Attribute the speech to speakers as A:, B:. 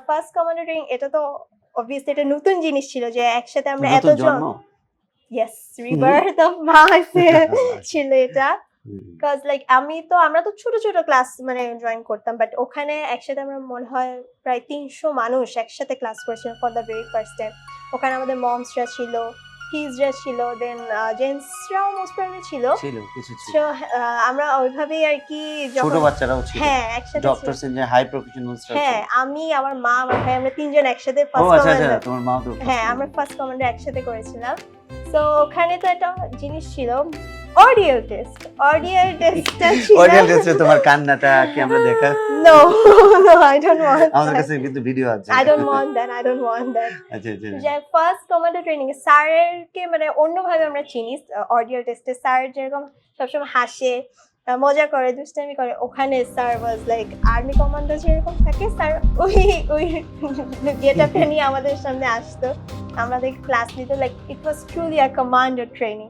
A: first commando training এটা তো obviously এটা নতুন জিনিস ছিল যে একসাথে আমরা
B: নতুন
A: এতজন
B: জন্ম
A: ইয়েস রিবার্থ অফ মাস ছিল এটা কজ লাইক আমরা তো ছোট ছোট ক্লাস মানে জয়েন করতাম বাট ওখানে একসাথে আমরা মনে হয় প্রায় 300 মানুষ একসাথে ক্লাস করেছিলাম for the very first time ওখানে আমাদের মমসরা ছিল কিডসরা ছিল দেন জেন্টসরাও মোস্ট প্রবলি ছিল
B: ছিল কিছু ছিল
A: So, আমরা ওইভাবেই আর কি
B: ছোট বাচ্চারাও ছিল
A: হ্যাঁ একসাথে
B: ডক্টরস এন্ড হাই প্রফেশনালস
A: হ্যাঁ আমি আমার মা আমার ভাই আমরা তিনজন একসাথে
B: ও
A: ফার্স্ট
B: আচ্ছা
A: কমান্ডো
B: আচ্ছা তোমার মা তো
A: হ্যাঁ আমরা ফার্স্ট কমান্ডো একসাথে করেছিলাম তো ওখানে তো একটা জিনিস ছিল অডিও টেস্টটা ছিল
B: অডিও টেস্টে তোমার কান্নাটা কি আমরা দেখা
A: no no I don't want
B: আমাদের কাছে কিন্তু ভিডিও আছে
A: আই ডোন্ট ওয়ান্ট দ্যাট
B: আচ্ছা আচ্ছা
A: যে ফার্স্ট কমান্ডো ট্রেনিং স্যারকে মানে অন্যভাবে আমরা চিনি অডিও টেস্টে স্যার যেরকম সবসময় হাসে মজা করে দুষ্টামি করে ওখানে sir was like army commando যেরকম থাকে স্যার ওই গেটআপটা নিয়ে আমাদের সামনে আসতো আমাদের ক্লাস নিত like it was truly a commando training